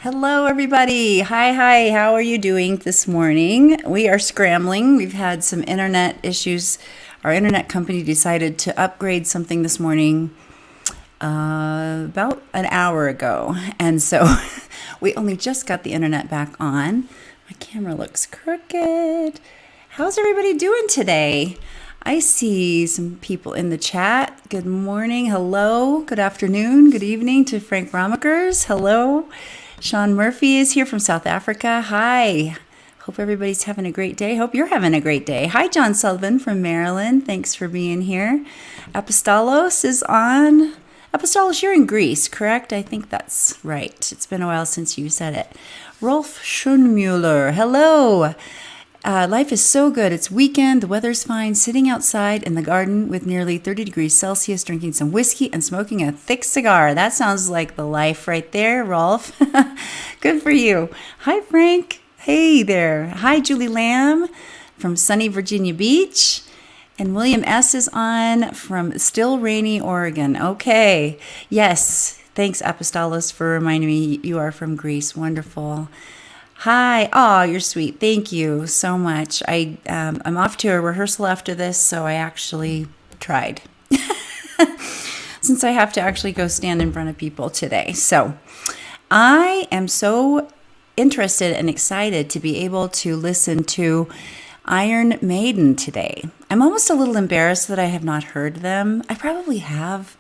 Hello, everybody. Hi. How are you doing this morning? We are scrambling. We've had some internet issues. Our internet company decided to upgrade something this morning about an hour ago. And so we only just got the internet back on. My camera looks crooked. How's everybody doing today? I see some people in the chat. Good morning. Hello. Good afternoon. Good evening to Frank Ramakers. Hello. Sean Murphy is here from South Africa. Hi. Hope everybody's having a great day. Hope you're having a great day. Hi, John Sullivan from Maryland. Thanks for being here. Apostolos is on. Apostolos, you're in Greece, correct? I think that's right. It's been a while since you said it. Rolf Schoenmuller. Hello. Life is so good. It's weekend. The weather's fine. Sitting outside in the garden with nearly 30 degrees Celsius, drinking some whiskey and smoking a thick cigar. That sounds like the life right there, Rolf. Good for you. Hi, Frank. Hey there. Hi, Julie Lamb from sunny Virginia Beach. And William S. is on from still rainy Oregon. Okay. Yes. Thanks, Apostolos, for reminding me you are from Greece. Wonderful. Hi. Oh, you're sweet. Thank you so much. I'm off to a rehearsal after this, so I actually tried. Since I have to actually go stand in front of people today. So I am so interested and excited to be able to listen to Iron Maiden today. I'm almost a little embarrassed that I have not heard them. I probably have,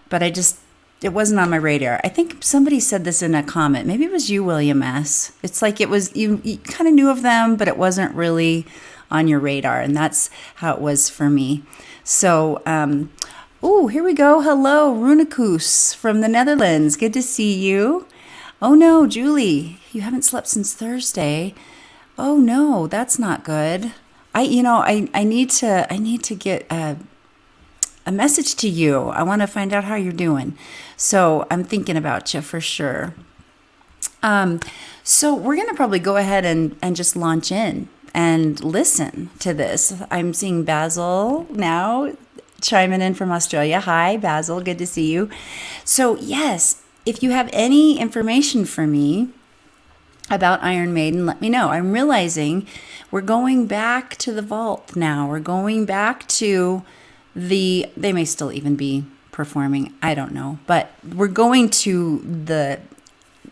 but it wasn't on my radar. I think somebody said this in a comment. Maybe it was you, William S. It's like it was, you kind of knew of them, but it wasn't really on your radar. And that's how it was for me. So, here we go. Hello, Runikus from the Netherlands. Good to see you. Oh no, Julie, you haven't slept since Thursday. Oh no, that's not good. I need to get a message to you. I want to find out how you're doing. So I'm thinking about you for sure. So we're going to probably go ahead and just launch in and listen to this. I'm seeing Basil now chiming in from Australia. Hi, Basil. Good to see you. So yes, if you have any information for me about Iron Maiden, let me know. I'm realizing we're going back to the vault now. We're going back to they may still even be performing, I don't know, but we're going to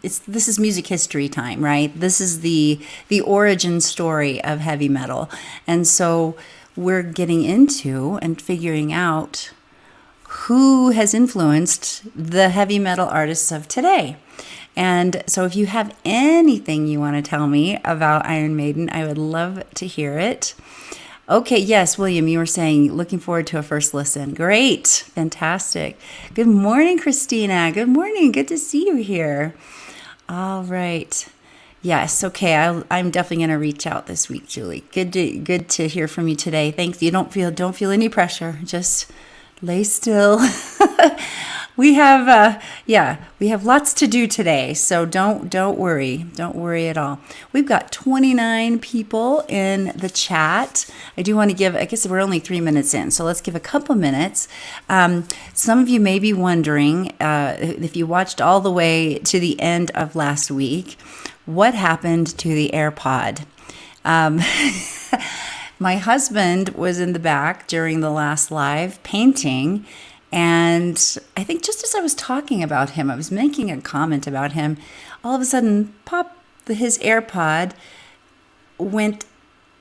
this is music history time, right? This is the origin story of heavy metal. And so we're getting into and figuring out who has influenced the heavy metal artists of today. And so if you have anything you want to tell me about Iron Maiden, I would love to hear it. Okay, yes, William, you were saying looking forward to a first listen. Great, fantastic. Good morning, Christina. Good morning. Good to see you here. All right. Yes, okay. I'm definitely going to reach out this week, Julie. Good to hear from you today. Thanks. You don't feel any pressure. Just lay still. We have lots to do today, so don't worry. Don't worry at all. We've got 29 people in the chat. I do want to give, I guess we're only 3 minutes in, so let's give a couple minutes. Some of you may be wondering, if you watched all the way to the end of last week, what happened to the AirPod? My husband was in the back during the last live painting. And I think just as I was talking about him, I was making a comment about him, all of a sudden, his AirPod went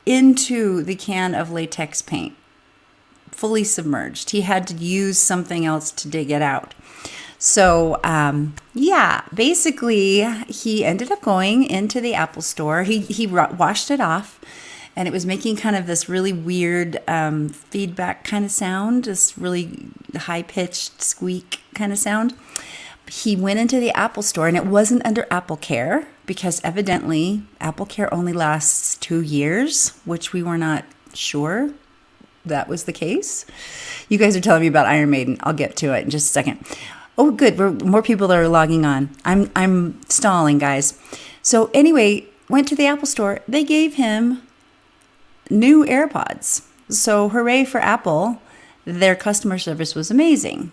into the can of latex paint, fully submerged. He had to use something else to dig it out. So, basically, he ended up going into the Apple store. He washed it off. And it was making kind of this really weird feedback kind of sound, this really high-pitched squeak kind of sound. He went into the Apple store, and it wasn't under Apple Care, because evidently Apple Care only lasts 2 years, which we were not sure that was the case. You guys are telling me about Iron Maiden. I'll get to it in just a second. Oh, good. More people are logging on. I'm stalling, guys. So anyway, went to the Apple store. They gave him new AirPods. So hooray for Apple. Their customer service was amazing.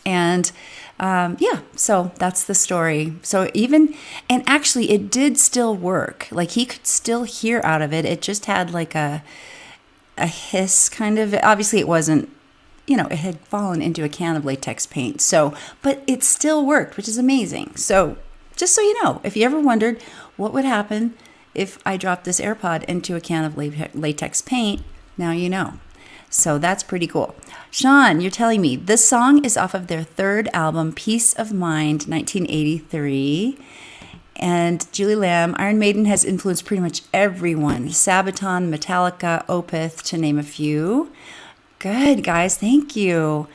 And Yeah, so that's the story. So even, and actually it did still work. Like he could still hear out of it. It just had like a hiss kind of, obviously it wasn't, it had fallen into a can of latex paint. So, but it still worked, which is amazing. So just so you know, if you ever wondered what would happen if I dropped this AirPod into a can of latex paint, now you know. So that's pretty cool. Sean, you're telling me this song is off of their third album, Peace of Mind, 1983. And Julie Lamb, Iron Maiden has influenced pretty much everyone. Sabaton, Metallica, Opeth, to name a few. Good, guys. Thank you.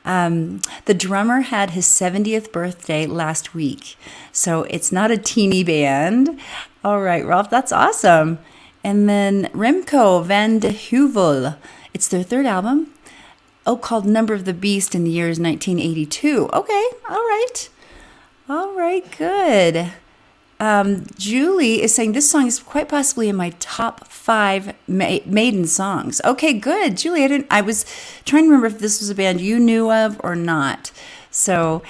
The drummer had his 70th birthday last week. So it's not a teeny band. All right, Ralph, that's awesome. And then Remco van de Heuvel. It's their third album. Called Number of the Beast in the year is 1982. Okay, all right. All right, good. Julie is saying this song is quite possibly in my top 5 Maiden songs. Okay, good. Julie, I was trying to remember if this was a band you knew of or not. So,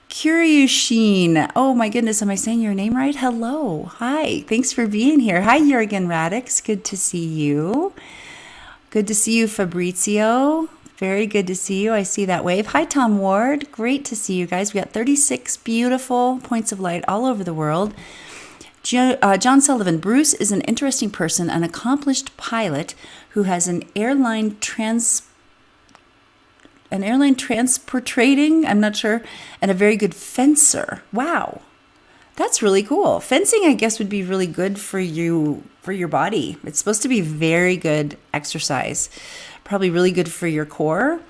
Curiousheen. Oh my goodness, am I saying your name right? Hello. Hi. Thanks for being here. Hi, Jürgen Radix. Good to see you. Good to see you, Fabrizio. Very good to see you. I see that wave. Hi, Tom Ward. Great to see you guys. We got 36 beautiful points of light all over the world. John Sullivan. Bruce is an interesting person, an accomplished pilot who has an airline transportating, I'm not sure, and a very good fencer. Wow. That's really cool. Fencing, I guess, would be really good for you, for your body. It's supposed to be very good exercise. Probably really good for your core.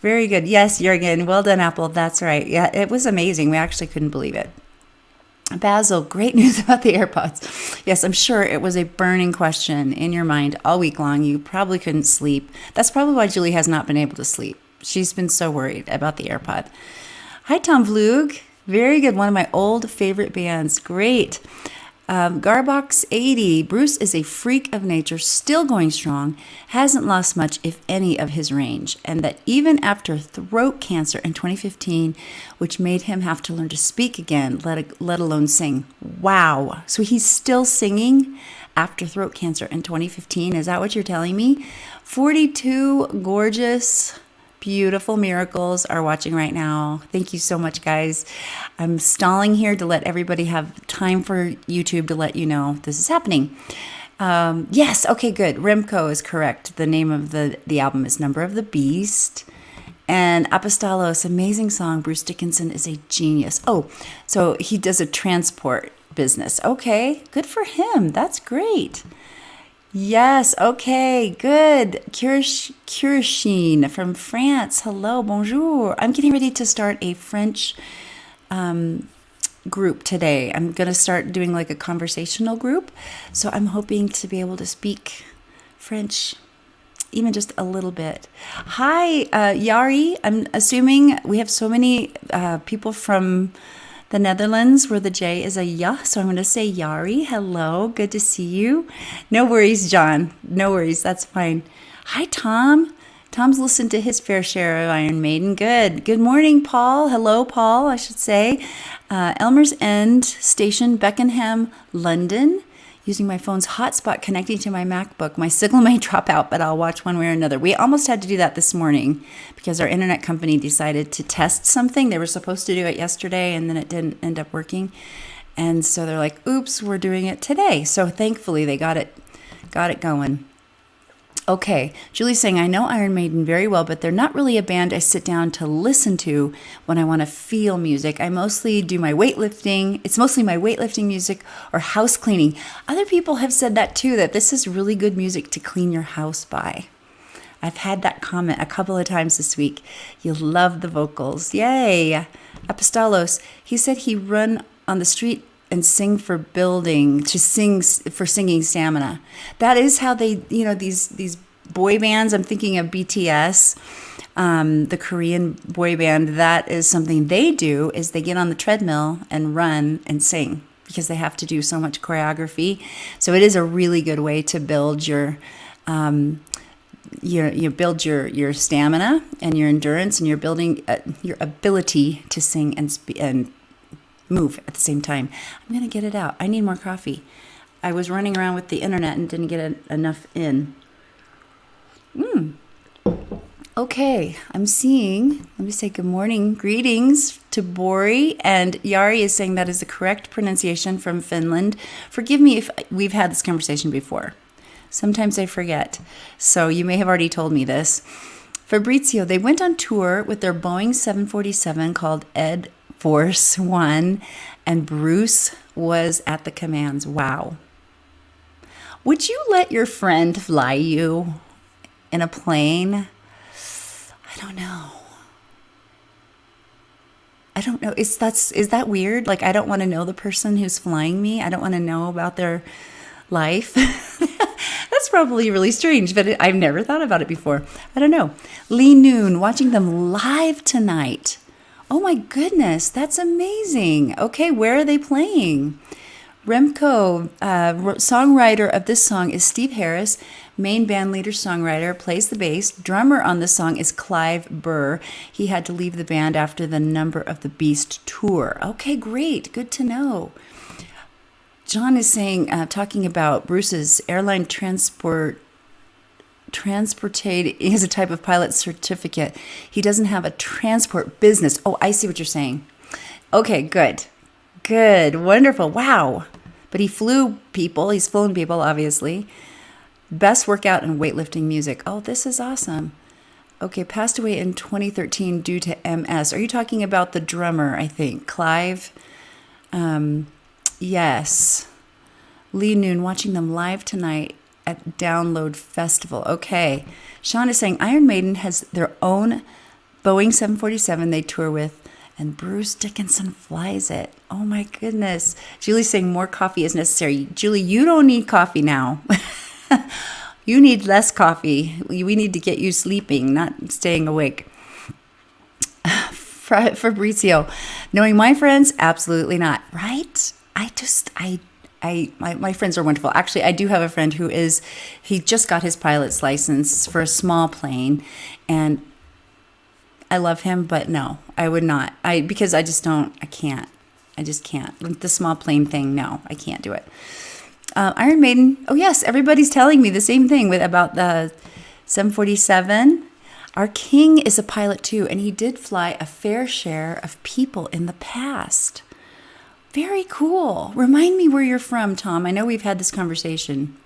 Very good. Yes, Jürgen. Well done, Apple. That's right. Yeah, it was amazing. We actually couldn't believe it. Basil, great news about the AirPods. Yes, I'm sure it was a burning question in your mind all week long. You probably couldn't sleep. That's probably why Julie has not been able to sleep. She's been so worried about the AirPod. Hi, Tom Vlug. Very good. One of my old favorite bands. Great. Garbox 80. Bruce is a freak of nature, still going strong, hasn't lost much, if any, of his range, and that even after throat cancer in 2015, which made him have to learn to speak again, let alone sing. Wow. So he's still singing after throat cancer in 2015. Is that what you're telling me? 42 gorgeous, beautiful miracles are watching right now. Thank you so much, guys. I'm stalling here to let everybody have time for YouTube to let you know this is happening. Yes, okay, good. Remco is correct. The name of the album is Number of the Beast. And Apostolos, amazing song. Bruce Dickinson is a genius. Oh, so he does a transport business. Okay, good for him. That's great. Yes, okay, good. Curiousheen from France. Hello, bonjour. I'm getting ready to start a French group today. I'm going to start doing like a conversational group. So I'm hoping to be able to speak French even just a little bit. Hi, Yari. I'm assuming we have so many people from the Netherlands where the J is a Y, so I'm going to say Yari. Hello, good to see you. No worries, John. No worries, that's fine. Hi, Tom. Tom's listened to his fair share of Iron Maiden. Good. Good morning, Paul. Hello, Paul, I should say. Elmer's End Station, Beckenham, London. Using my phone's hotspot connecting to my MacBook. My signal may drop out, but I'll watch one way or another. We almost had to do that this morning because our internet company decided to test something. They were supposed to do it yesterday, and then it didn't end up working. And so they're like, oops, we're doing it today. So thankfully they got it going. Okay, Julie's saying, I know Iron Maiden very well, but they're not really a band I sit down to listen to when I want to feel music. I mostly do my weightlifting. It's mostly my weightlifting music or house cleaning. Other people have said that too, that this is really good music to clean your house by. I've had that comment a couple of times this week. You'll love the vocals. Yay. Apostolos, he said he run on the street and sing for singing stamina. That is how they, these boy bands, I'm thinking of BTS, the Korean boy band, that is something they do, is they get on the treadmill and run and sing because they have to do so much choreography. So it is a really good way to build your you build your stamina and your endurance, and you're building your ability to sing and move at the same time. I'm going to get it out. I need more coffee. I was running around with the internet and didn't get enough in. Okay, I'm seeing, let me say good morning, greetings to Bori, and Yari is saying that is the correct pronunciation from Finland. Forgive me if we've had this conversation before. Sometimes I forget, so you may have already told me this. Fabrizio, they went on tour with their Boeing 747 called Ed Force One, and Bruce was at the commands. Wow. Would you let your friend fly you in a plane? I don't know. Is that weird? Like, I don't want to know the person who's flying me. I don't want to know about their life. That's probably really strange, but I've never thought about it before. I don't know. Lee Noon, watching them live tonight. Oh my goodness, that's amazing. Okay, where are they playing? Remco, songwriter of this song is Steve Harris. Main band leader songwriter, plays the bass. Drummer on the song is Clive Burr. He had to leave the band after the Number of the Beast tour. Okay, great. Good to know. John is saying, talking about Bruce's airline transportate is a type of pilot certificate. He doesn't have a transport business. Oh, I see what you're saying. Okay, good. Good. Wonderful. Wow. But he flew people. He's flown people, obviously. Best workout and weightlifting music. Oh, this is awesome. Okay, passed away in 2013 due to MS. Are you talking about the drummer, I think? Clive? Yes. Lee Noon, watching them live tonight at Download Festival. Okay. Sean is saying Iron Maiden has their own Boeing 747 they tour with, and Bruce Dickinson flies it. Oh my goodness. Julie's saying more coffee is necessary. Julie, you don't need coffee now. You need less coffee. We need to get you sleeping, not staying awake. Fabrizio, knowing my friends, absolutely not. Right? My friends are wonderful. Actually, I do have a friend he just got his pilot's license for a small plane, and I love him, but no, I would not. Because I just can't. The small plane thing, no, I can't do it. Iron Maiden, oh yes, everybody's telling me the same thing about the 747. Our king is a pilot too, and he did fly a fair share of people in the past. Very cool. Remind me where you're from, Tom. I know we've had this conversation.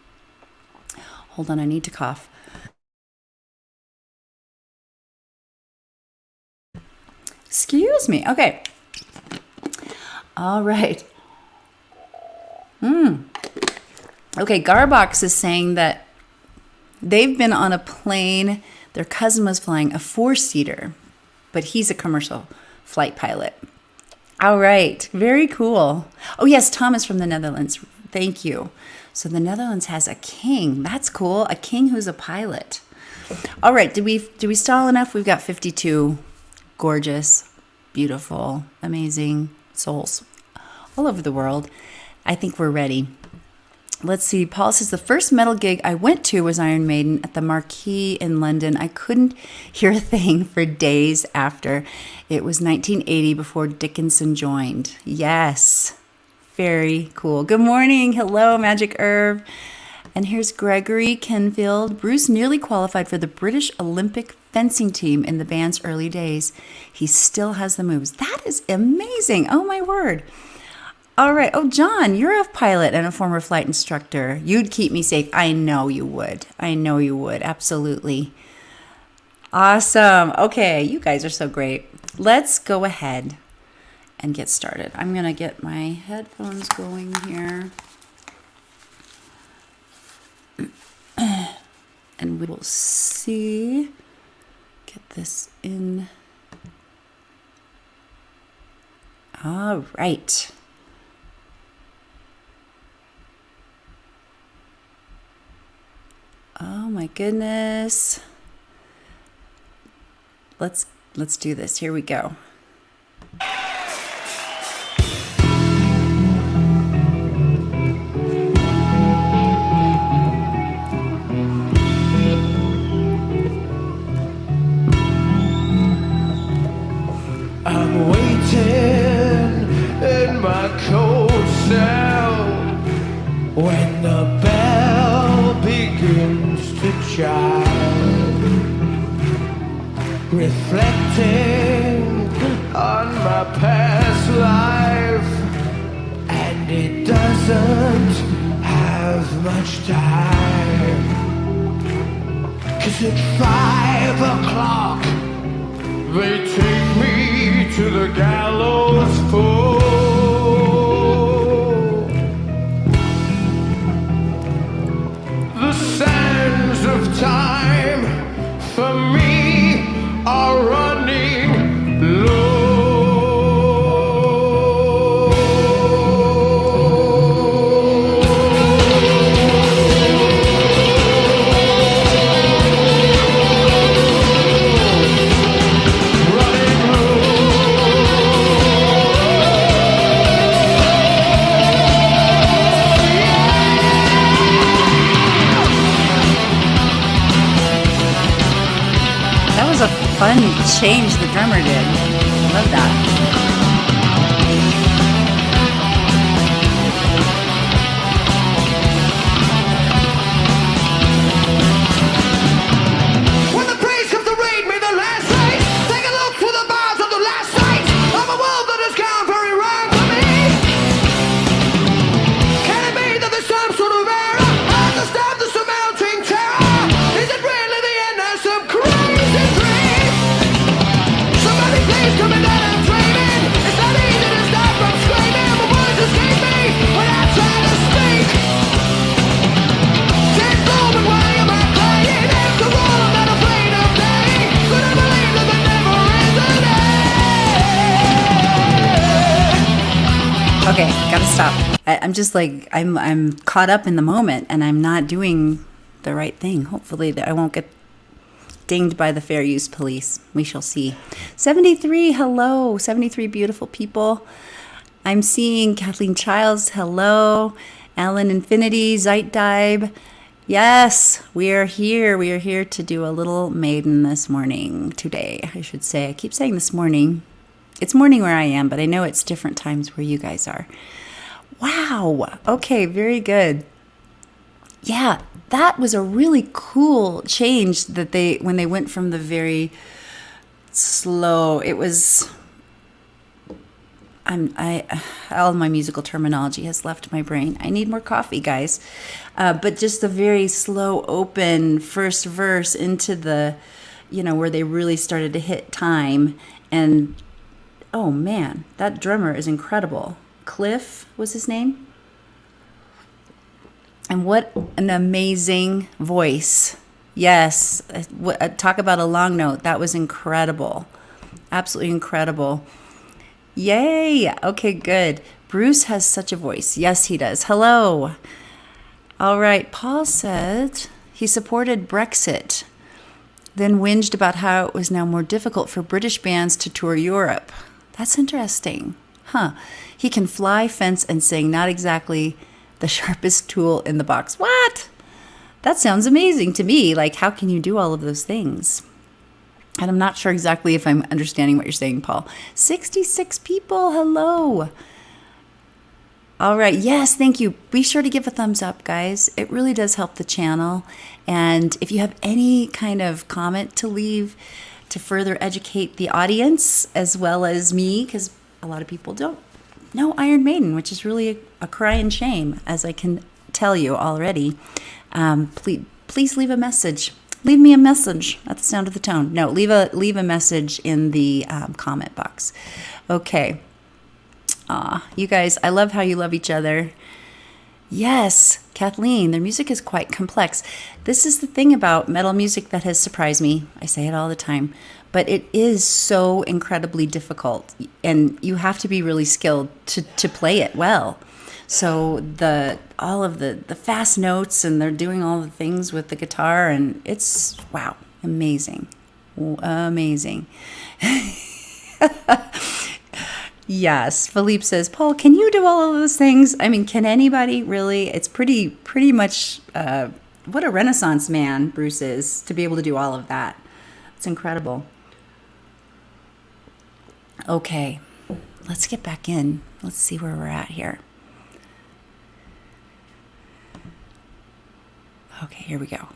Hold on, I need to cough. Excuse me. Okay. All right. Okay, Garbox is saying that they've been on a plane. Their cousin was flying a 4-seater, but he's a commercial flight pilot. All right, very cool. Oh yes, Tom is from the Netherlands. Thank you. So the Netherlands has a king. That's cool. A king who's a pilot. All right, did we stall enough? We've got 52 gorgeous, beautiful, amazing souls all over the world. I think we're ready. Let's see. Paul says, the first metal gig I went to was Iron Maiden at the Marquee in London. I couldn't hear a thing for days after. It was 1980 before Dickinson joined. Yes. Very cool. Good morning. Hello, Magic Herb. And here's Gregory Kenfield. Bruce nearly qualified for the British Olympic fencing team in the band's early days. He still has the moves. That is amazing. Oh, my word. All right. Oh, John, you're a pilot and a former flight instructor. You'd keep me safe. I know you would. Absolutely. Awesome. Okay. You guys are so great. Let's go ahead and get started. I'm going to get my headphones going here. And we will see. Get this in. All right. Oh my goodness. Let's do this. Here we go. reflecting on my past life, and it doesn't have much time. 'Cause at 5 o'clock they take me to the gallows pole. The sands of time for me are running low. Fun change the drummer did. Love that. When the priest comes to read me the last rites, take a look through the bars of the last sight of a world that has gone very wrong for me. Can it be that there's some sort of error at the start of some mounting terror? Is it really the end of some crazy dream? Somebody please come in and I'm dreaming. It's not easy to stop from screaming, but words escape me when I try to speak. Just moment, why am I crying? After all, I'm not afraid of dying. Could I believe that there never is an end? Okay, gotta stop. I'm just like, I'm caught up in the moment and I'm not doing the right thing. Hopefully that I won't get dinged by the fair use police. We shall see. 73, hello. 73 beautiful people. I'm seeing Kathleen Childs, hello. Alan Infinity, Zeitdibe. Yes, we are here. We are here to do a little maiden this morning, today, I should say. I keep saying this morning. It's morning where I am, but I know it's different times where you guys are. Wow. Okay, very good. Yeah, that was a really cool change that when they went from the very slow, it was, all my musical terminology has left my brain. I need more coffee, guys. But just the very slow open first verse into the, where they really started to hit time. And, oh man, that drummer is incredible. Cliff was his name. And what an amazing voice. Yes. Talk about a long note. That was incredible. Absolutely incredible. Yay. Okay, good. Bruce has such a voice. Yes, he does. Hello. All right. Paul said he supported Brexit, then whinged about how it was now more difficult for British bands to tour Europe. That's interesting. Huh. He can fly, fence, and sing. Not exactly the sharpest tool in the box. What? That sounds amazing to me. Like, how can you do all of those things? And I'm not sure exactly if I'm understanding what you're saying, Paul. 66 people. Hello. All right. Yes, thank you. Be sure to give a thumbs up, guys. It really does help the channel. And if you have any kind of comment to leave to further educate the audience as well as me, because a lot of people don't know Iron Maiden, which is really a crying shame, as I can tell you already. Please leave a message. Leave me a message at the sound of the tone. No, leave a message in the comment box. Okay. You guys, I love how you love each other. Yes, Kathleen, their music is quite complex. This is the thing about metal music that has surprised me. I say it all the time, but it is so incredibly difficult, and you have to be really skilled to play it well. So all of the fast notes, and they're doing all the things with the guitar, and it's, wow, amazing. Amazing. Yes, Philippe says, Paul, can you do all of those things? I mean, can anybody really? It's pretty much what a Renaissance man Bruce is to be able to do all of that. It's incredible. Okay, let's get back in. Let's see where we're at here. Okay, here we go.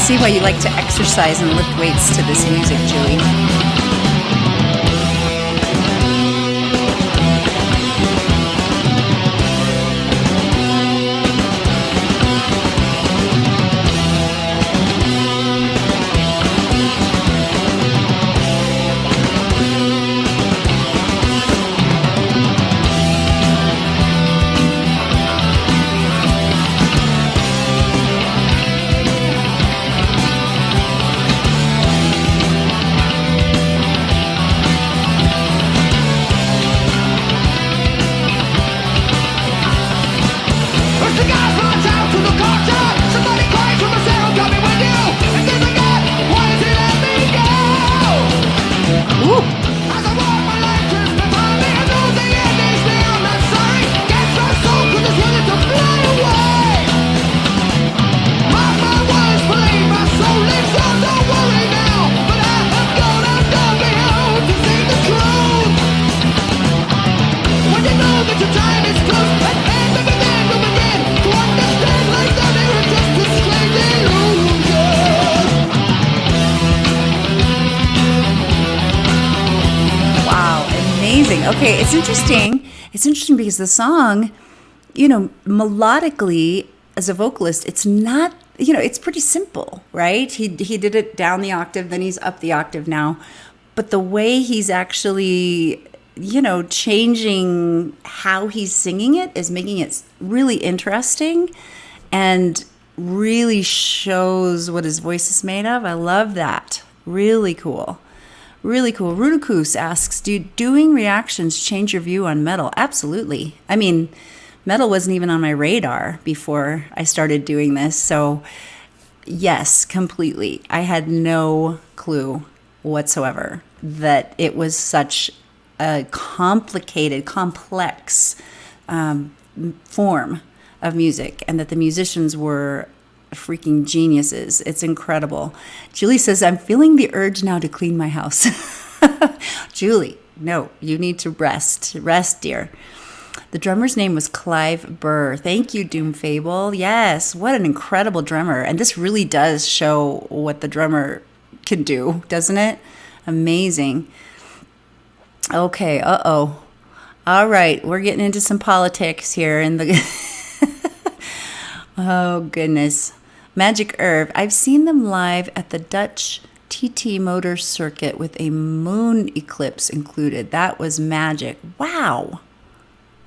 see why you like to exercise and lift weights to this music, Julie. Okay, it's interesting. It's interesting because the song, melodically, as a vocalist, it's not, it's pretty simple, right? He did it down the octave, then he's up the octave now. But the way he's actually, changing how he's singing it is making it really interesting and really shows what his voice is made of. I love that. Really cool. Really cool. Rudikus asks, do doing reactions change your view on metal? Absolutely. I mean, metal wasn't even on my radar before I started doing this. So yes, completely. I had no clue whatsoever that it was such a complicated, complex form of music and that the musicians were freaking geniuses. It's incredible. Julie says, I'm feeling the urge now to clean my house. Julie, no, you need to rest. Rest, dear. The drummer's name was Clive Burr. Thank you, Doom Fable. Yes, what an incredible drummer. And this really does show what the drummer can do, doesn't it? Amazing. Okay, uh-oh. All right, we're getting into some politics here in the... Oh, goodness. Magic Herb. I've seen them live at the Dutch TT Motor Circuit with a moon eclipse included. That was magic. Wow.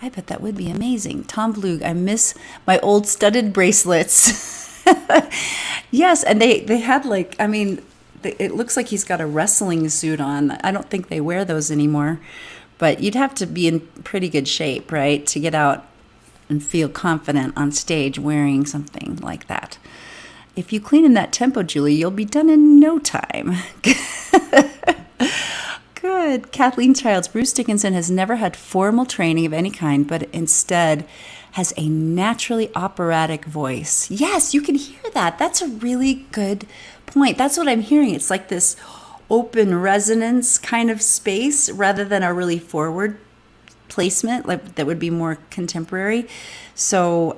I bet that would be amazing. Tom Vlug, I miss my old studded bracelets. Yes, and they had it looks like he's got a wrestling suit on. I don't think they wear those anymore. But you'd have to be in pretty good shape, right, to get out and feel confident on stage wearing something like that. If you clean in that tempo, Julie, you'll be done in no time. Good. Kathleen Childs. Bruce Dickinson has never had formal training of any kind, but instead has a naturally operatic voice. Yes, you can hear that. That's a really good point. That's what I'm hearing. It's like this open resonance kind of space rather than a really forward placement like that would be more contemporary. So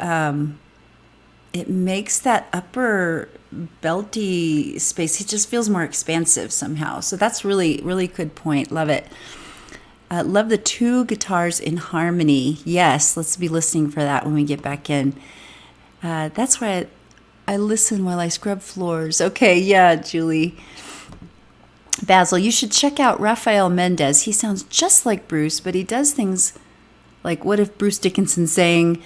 it makes that upper belty space, it just feels more expansive somehow. So that's really, really good point. Love it. Love the two guitars in harmony. Yes, let's be listening for that when we get back in. That's why I listen while I scrub floors. Okay, yeah, Julie. Basil, you should check out Rafael Mendez. He sounds just like Bruce, but he does things like, what if Bruce Dickinson sang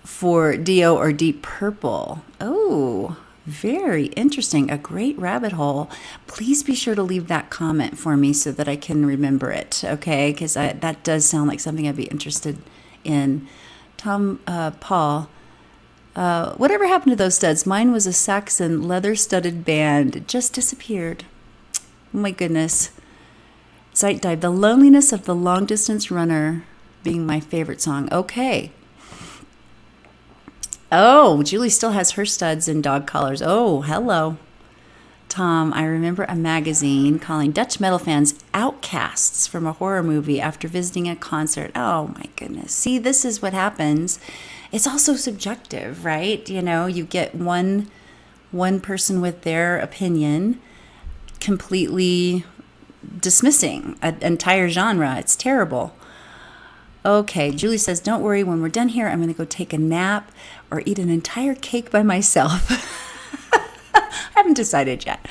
for Dio or Deep Purple? Oh, very interesting. A great rabbit hole. Please be sure to leave that comment for me so that I can remember it, okay? Because that does sound like something I'd be interested in. Paul, whatever happened to those studs? Mine was a Saxon leather-studded band. It just disappeared. Oh my goodness. Sight Dive, The Loneliness of the Long Distance Runner being my favorite song. Okay. Oh, Julie still has her studs and dog collars. Oh, hello. Tom, I remember a magazine calling Dutch metal fans outcasts from a horror movie after visiting a concert. Oh my goodness. See, this is what happens. It's also subjective, right? You know, you get one one person with their opinion completely dismissing an entire genre. It's terrible. Okay, Julie says, don't worry, when we're done here, I'm going to go take a nap or eat an entire cake by myself. I haven't decided yet.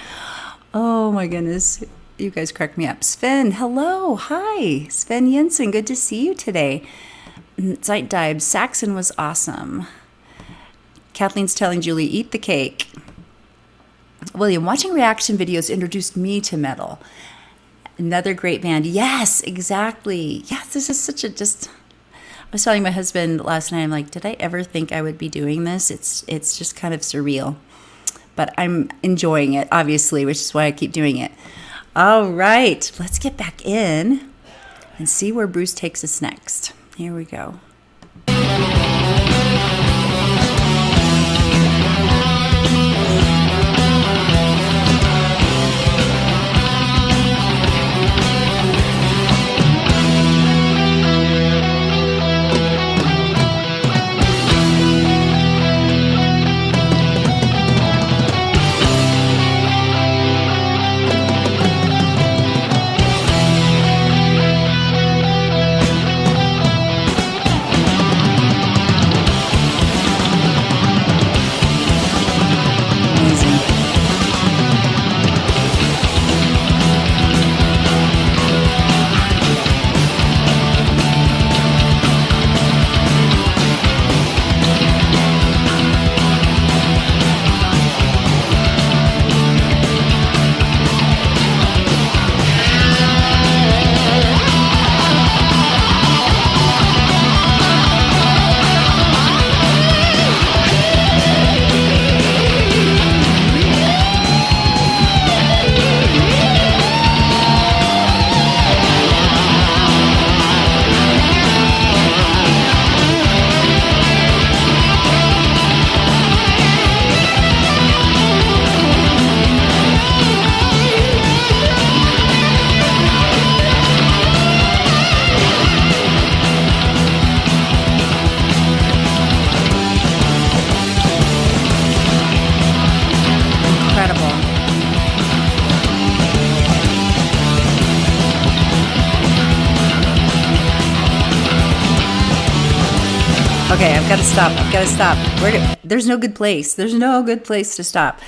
Oh my goodness. You guys crack me up. Sven, hello. Hi. Sven Jensen, good to see you today. Zeitdibe, Saxon was awesome. Kathleen's telling Julie, eat the cake. William, watching reaction videos introduced me to metal. Another great band. Yes, exactly. Yes, this is such a I was telling my husband last night, I'm like, did I ever think I would be doing this? It's just kind of surreal. But I'm enjoying it, obviously, which is why I keep doing it. All right, let's get back in and see where Bruce takes us next. Here we go. Okay, I've got to stop. There's no good place. There's no good place to stop.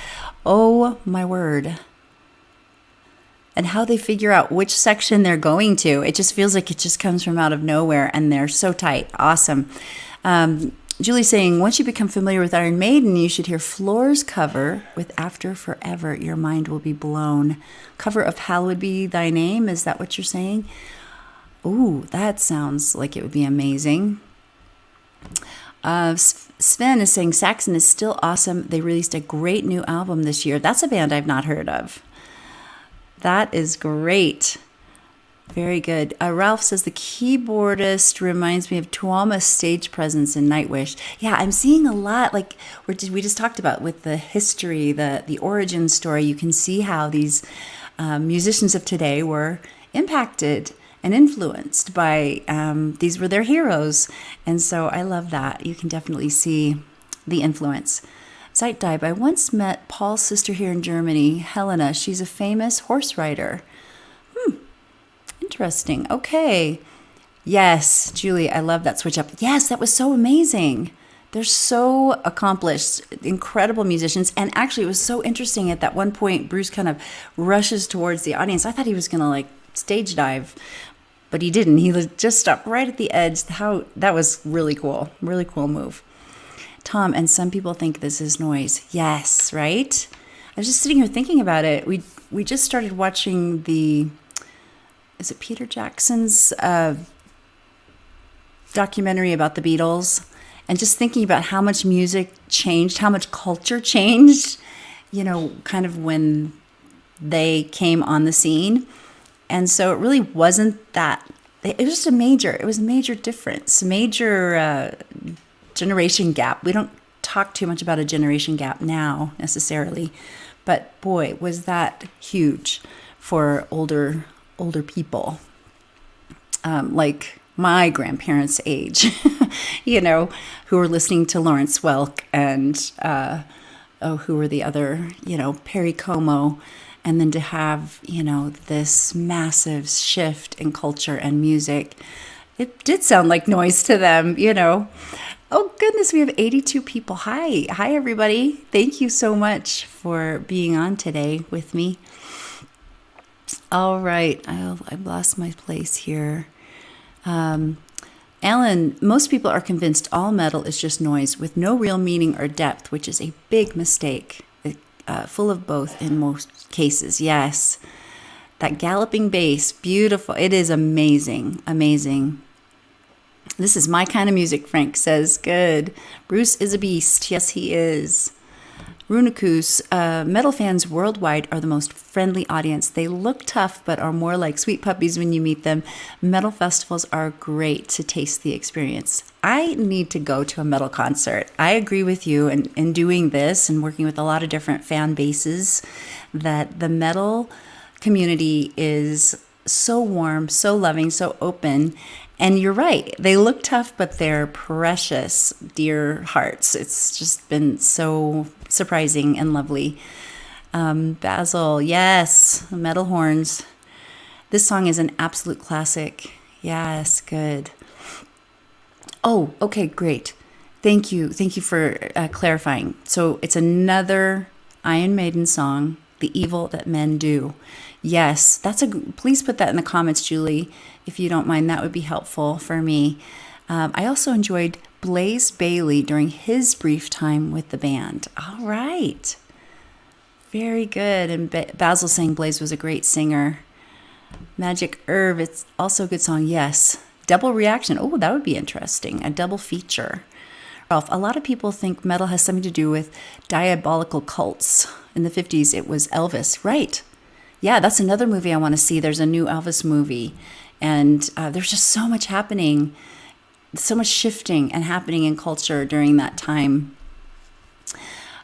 Oh, my word. And how they figure out which section they're going to. It just feels like it just comes from out of nowhere, and they're so tight. Awesome. Julie's saying, once you become familiar with Iron Maiden, you should hear Floor's cover with After Forever. Your mind will be blown. Cover of Hallowed Be Thy Name. Is that what you're saying? Ooh, that sounds like it would be amazing. Sven is saying Saxon is still awesome. They released a great new album this year. That's a band I've not heard of. That is great. Very good. Ralph says the keyboardist reminds me of Tuoma's stage presence in Nightwish. Yeah, I'm seeing a lot, like we just talked about with the history, the origin story. You can see how these musicians of today were impacted and influenced by, these were their heroes. And so I love that. You can definitely see the influence. Zeitdibe, I once met Paul's sister here in Germany, Helena. She's a famous horse rider. Interesting. Okay. Yes, Julie, I love that switch up. Yes, that was so amazing. They're so accomplished, incredible musicians. And actually, it was so interesting at that one point, Bruce kind of rushes towards the audience. I thought he was going to like stage dive, but he didn't. He just stopped right at the edge. That was really cool. Really cool move. Tom, and some people think this is noise. Yes, right? I was just sitting here thinking about it. We just started watching is it Peter Jackson's documentary about the Beatles, and just thinking about how much music changed, how much culture changed, kind of when they came on the scene. And so it really wasn't that, it was just a major difference, major generation gap. We don't talk too much about a generation gap now necessarily, but boy, was that huge for older people, like my grandparents' age, who were listening to Lawrence Welk and who were the other, Perry Como, and then to have, this massive shift in culture and music. It did sound like noise to them, Oh goodness, we have 82 people. Hi everybody. Thank you so much for being on today with me. All right, I've lost my place here. Alan, most people are convinced all metal is just noise with no real meaning or depth, which is a big mistake. Full of both in most cases. Yes, that galloping bass, beautiful. It is amazing, amazing. This is my kind of music, Frank says. Good. Bruce is a beast. Yes, he is. Runikus, metal fans worldwide are the most friendly audience. They look tough, but are more like sweet puppies when you meet them. Metal festivals are great to taste the experience. I need to go to a metal concert. I agree with you in doing this and working with a lot of different fan bases that the metal community is so warm, so loving, so open. And you're right. They look tough, but they're precious, dear hearts. It's just been so surprising and lovely. Basil, yes, metal horns. This song is an absolute classic. Yes, good. Oh, okay, great. Thank you for clarifying. So it's another Iron Maiden song, "The Evil That Men Do." Yes, please put that in the comments, Julie, if you don't mind. That would be helpful for me. I also enjoyed Blaze Bayley during his brief time with the band. All right. Very good. And Basil saying Blaze was a great singer. Magic Herb, it's also a good song. Yes. Double Reaction. Oh, that would be interesting. A double feature. Ralph, a lot of people think metal has something to do with diabolical cults. In the 50s, it was Elvis. Right. Yeah, that's another movie I want to see. There's a new Elvis movie. And there's just so much happening, so much shifting and happening in culture during that time.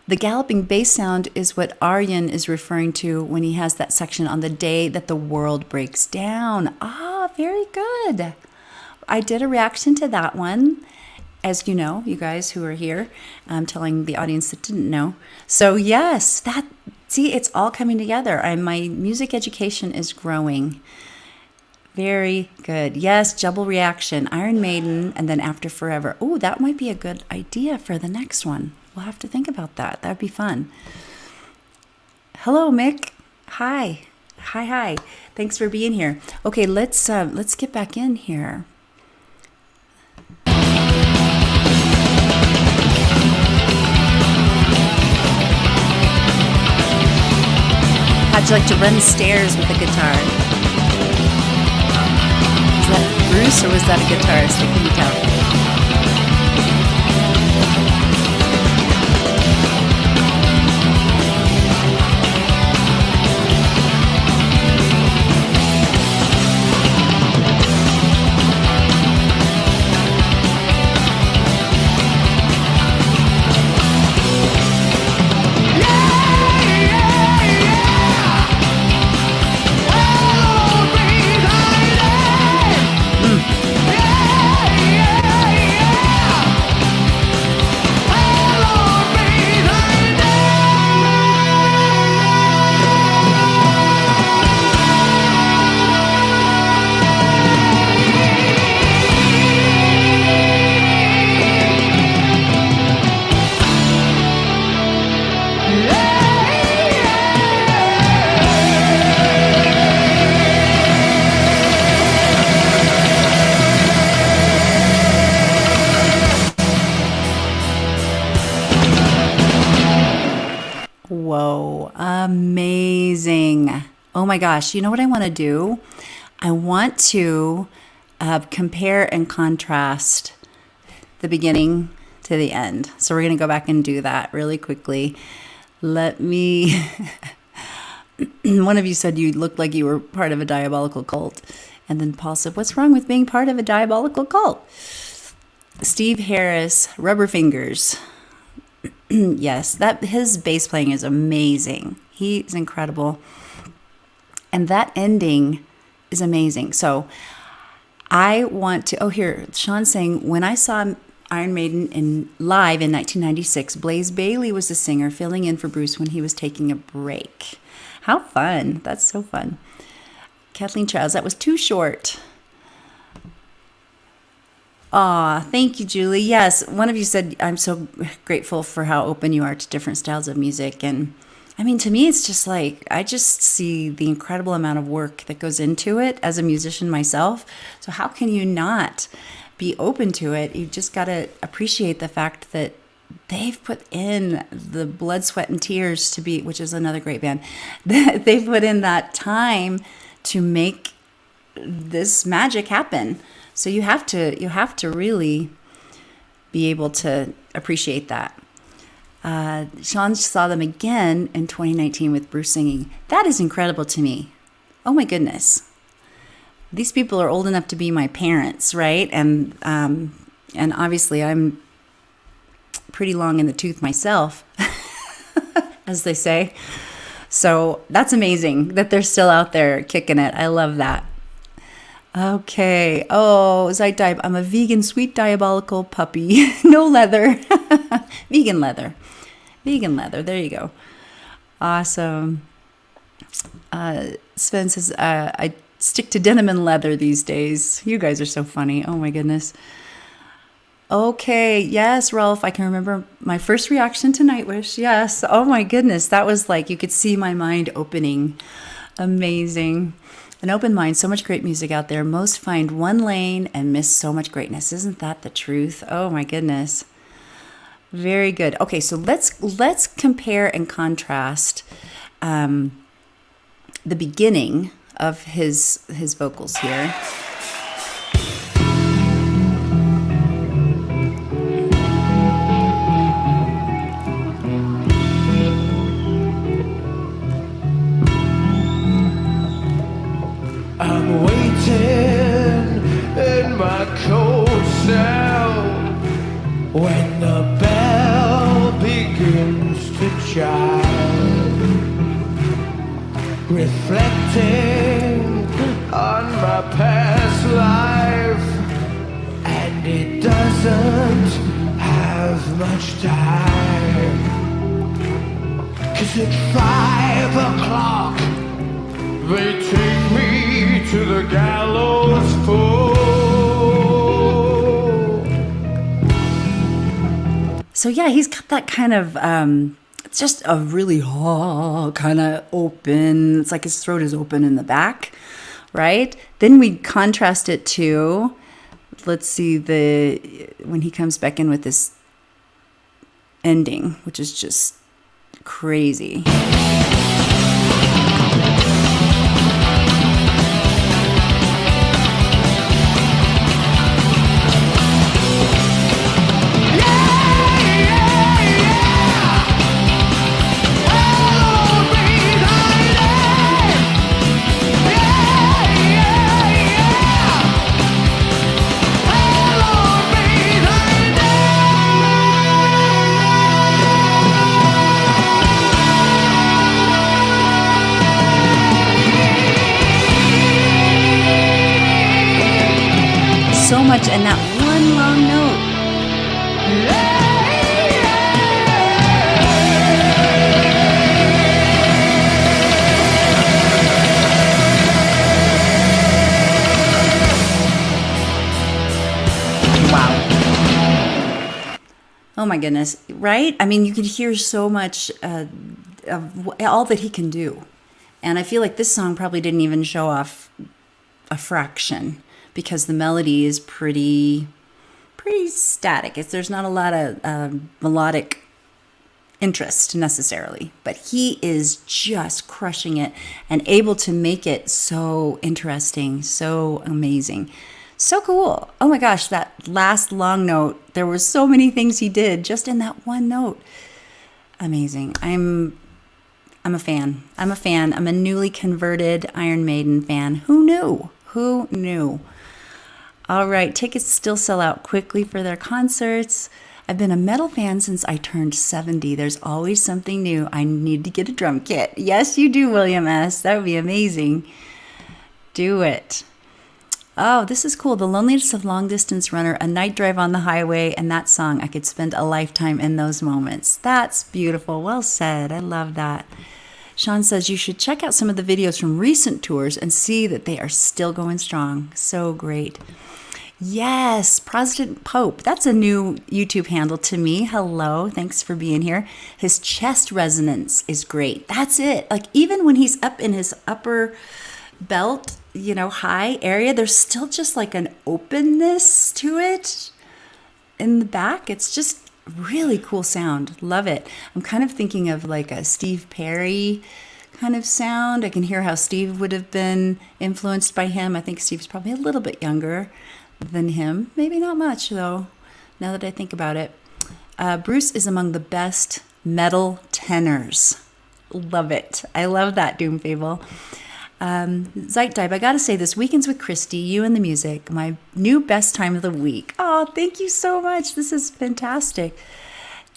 The galloping bass sound is what Aryan is referring to when he has that section on the day that the world breaks down. Ah, very good. I did a reaction to that one. As you know, you guys who are here, I'm telling the audience that didn't know. So yes, see, it's all coming together. My music education is growing. Very good. Yes, double reaction. Iron Maiden, and then After Forever. Oh, that might be a good idea for the next one. We'll have to think about that. That'd be fun. Hello, Mick. Hi. Hi. Thanks for being here. Okay, let's get back in here. How'd you like to run stairs with a guitar? Is that Bruce or was that a guitarist? I couldn't tell. Whoa, amazing. Oh my gosh, you know what I want to do? I want to compare and contrast the beginning to the end. So we're going to go back and do that really quickly. Let me... One of you said you looked like you were part of a diabolical cult. And then Paul said, what's wrong with being part of a diabolical cult? Steve Harris, Rubber Fingers. Yes, his bass playing is amazing. He's incredible. And that ending is amazing. So I want to, here, Sean's saying, when I saw Iron Maiden live in 1996. Blaze Bayley was the singer, filling in for Bruce when he was taking a break. How fun. That's so fun. Kathleen Childs, that was too short. Aw, thank you, Julie. Yes, one of you said, I'm so grateful for how open you are to different styles of music. And I mean, to me, it's just like, I just see the incredible amount of work that goes into it as a musician myself. So how can you not be open to it? You just got to appreciate the fact that they've put in the blood, sweat, and tears to be, which is another great band, they've put in that time to make this magic happen. So you have to really be able to appreciate that. Sean saw them again in 2019 with Bruce singing. That is incredible to me. Oh my goodness. These people are old enough to be my parents, right? And obviously I'm pretty long in the tooth myself, as they say. So that's amazing that they're still out there kicking it. I love that. Okay. Oh, I'm a vegan, sweet, diabolical puppy. No leather. Vegan leather. Vegan leather. There you go. Awesome. Sven says, I stick to denim and leather these days. You guys are so funny. Oh my goodness. Okay. Yes, Rolf. I can remember my first reaction to Nightwish. Yes. Oh my goodness. That was like, you could see my mind opening. Amazing. An open mind, so much great music out there. Most find one lane and miss so much greatness. Isn't that the truth? Oh my goodness. Very good. Okay, so let's compare and contrast the beginning of his vocals here. I'm waiting in my cold cell when the bell begins to chime, reflecting on my past life, and it doesn't have much time, 'cause at 5 o'clock they take me to the gallows pole. So yeah, he's got that kind of, it's just a really kind of open, it's like his throat is open in the back, right? Then we contrast it to, let's see, when he comes back in with this ending, which is just crazy. So much in that one long note. Wow. Oh my goodness, right? I mean, you could hear so much of all that he can do. And I feel like this song probably didn't even show off a fraction, because the melody is pretty static. There's not a lot of melodic interest necessarily, but he is just crushing it and able to make it so interesting, so amazing, so cool. Oh my gosh, that last long note, there were so many things he did just in that one note. Amazing. I'm a fan. I'm a newly converted Iron Maiden fan. Who knew? All right, tickets still sell out quickly for their concerts. I've been a metal fan since I turned 70. There's always something new. I need to get a drum kit. Yes, you do, William S. That would be amazing. Do it. Oh, this is cool. The Loneliness of Long Distance Runner, A Night Drive on the Highway, and that song. I could spend a lifetime in those moments. That's beautiful. Well said. I love that. Sean says you should check out some of the videos from recent tours and see that they are still going strong. So great. Yes, President Pope. That's a new YouTube handle to me. Hello. Thanks for being here. His chest resonance is great. That's it. Like even when he's up in his upper belt, high area, there's still just like an openness to it in the back. It's just really cool sound. Love it. I'm kind of thinking of like a Steve Perry kind of sound. I can hear how Steve would have been influenced by him. I think Steve's probably a little bit younger than him. Maybe not much though, now that I think about it. Bruce is among the best metal tenors. Love it. I love that, Doom Fable. Zeitdive, I gotta say this, Weekends with Christi, you and the music, my new best time of the week. Oh, thank you so much. This is fantastic.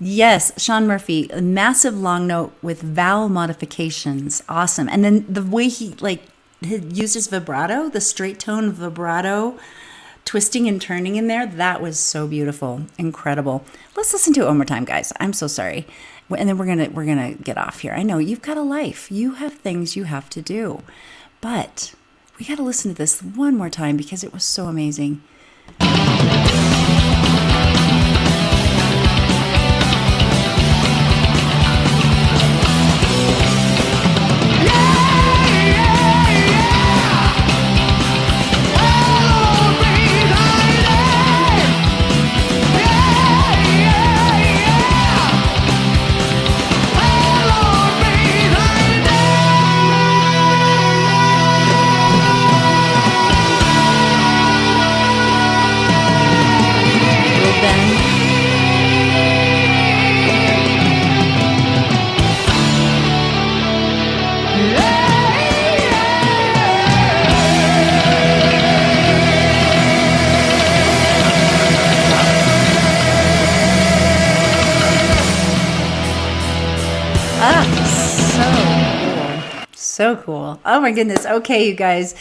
Yes, Sean Murphy, a massive long note with vowel modifications. Awesome. And then the way he uses vibrato, the straight tone vibrato, twisting and turning in there, that was so beautiful. Incredible. Let's listen to it one more time, guys. I'm so sorry. And then we're gonna get off here. I know you've got a life. You have things you have to do. But we got to listen to this one more time because it was so amazing. So cool. Oh my goodness. Okay, you guys,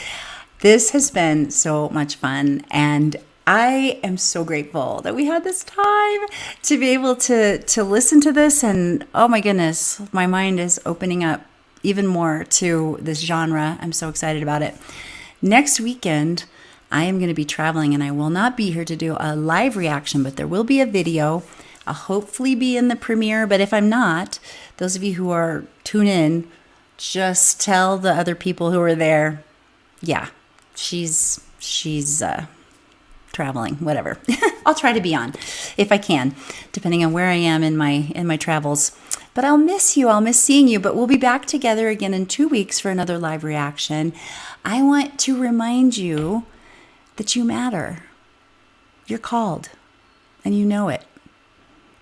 this has been so much fun. And I am so grateful that we had this time to be able to listen to this. And oh my goodness, my mind is opening up even more to this genre. I'm so excited about it. Next weekend, I am going to be traveling and I will not be here to do a live reaction, but there will be a video. I'll hopefully be in the premiere. But if I'm not, those of you who are tuned in, just tell the other people who are there, yeah, she's traveling, whatever. I'll try to be on if I can, depending on where I am in my travels. But I'll miss you. I'll miss seeing you. But we'll be back together again in 2 weeks for another live reaction. I want to remind you that you matter. You're called, and you know it.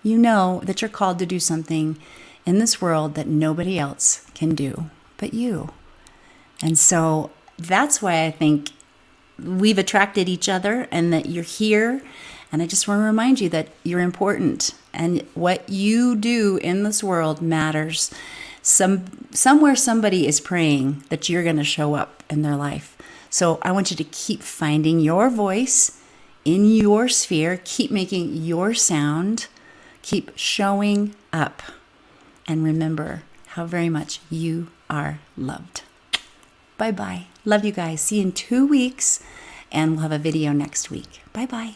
You know that you're called to do something in this world that nobody else can do but you. And so that's why I think we've attracted each other and that you're here. And I just want to remind you that you're important and what you do in this world matters. Somewhere somebody is praying that you're going to show up in their life. So I want you to keep finding your voice in your sphere, keep making your sound, keep showing up. And remember how very much you are loved. Bye-bye. Love you guys. See you in 2 weeks, and we'll have a video next week. Bye-bye.